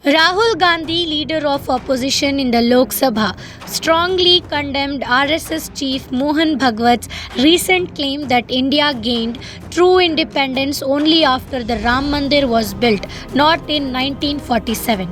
Rahul Gandhi, leader of opposition in the Lok Sabha, strongly condemned RSS Chief Mohan Bhagwat's recent claim that India gained true independence only after the Ram Mandir was built, not in 1947.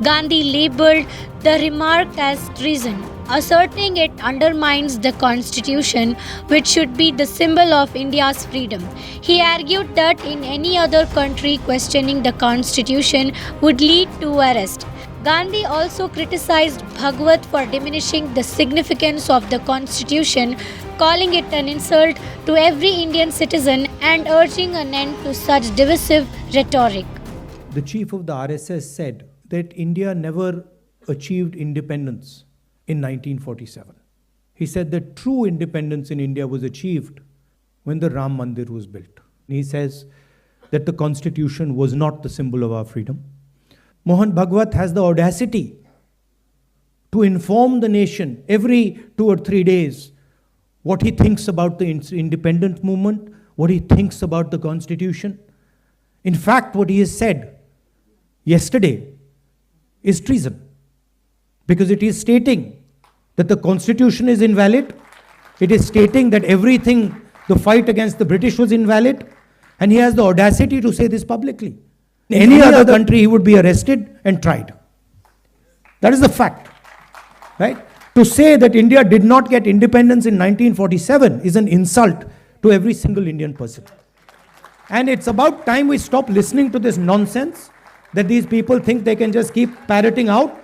Gandhi labelled the remark as treason, asserting it undermines the constitution, which should be the symbol of India's freedom. He argued that in any other country, questioning the constitution would lead to arrest. Gandhi also criticized Bhagwat for diminishing the significance of the constitution, calling it an insult to every Indian citizen and urging an end to such divisive rhetoric. The chief of the RSS said that India never achieved independence in 1947. He said that true independence in India was achieved when the Ram Mandir was built. He says that the constitution was not the symbol of our freedom. Mohan Bhagwat has the audacity to inform the nation every 2 or 3 days what he thinks about the independent movement, what he thinks about the constitution. In fact, what he has said yesterday is treason, because it is stating that the constitution is invalid, it is stating that everything, the fight against the British was invalid, and he has the audacity to say this publicly. In any other country, he would be arrested and tried. That is the fact, right? To say that India did not get independence in 1947 is an insult to every single Indian person. And it's about time we stop listening to this nonsense that these people think they can just keep parroting out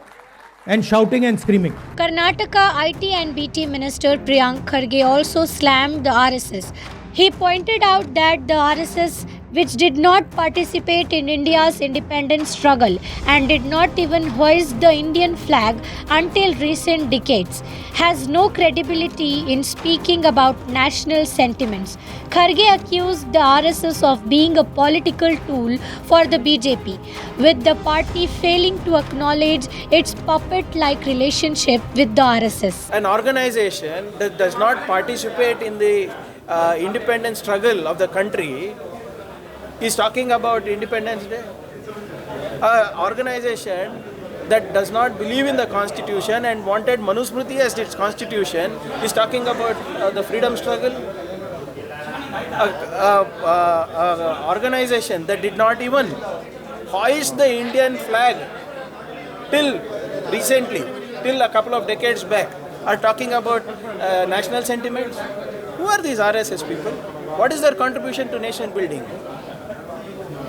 and shouting and screaming. Karnataka IT and BT Minister Priyank Kharge also slammed the RSS. He pointed out that the RSS, which did not participate in India's independence struggle and did not even hoist the Indian flag until recent decades, has no credibility in speaking about national sentiments. Kharge accused the RSS of being a political tool for the BJP, with the party failing to acknowledge its puppet-like relationship with the RSS. An organization that does not participate in the independence struggle of the country is talking about Independence Day. An organization that does not believe in the constitution and wanted Manusmriti as its constitution is talking about the freedom struggle. An organization that did not even hoist the Indian flag till recently, till a couple of decades back, are talking about national sentiments. Who are these RSS people? What is their contribution to nation building?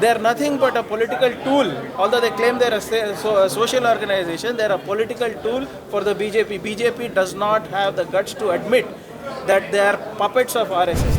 They are nothing but a political tool. Although they claim they are a social organization, they are a political tool for the BJP. BJP does not have the guts to admit that they are puppets of RSS.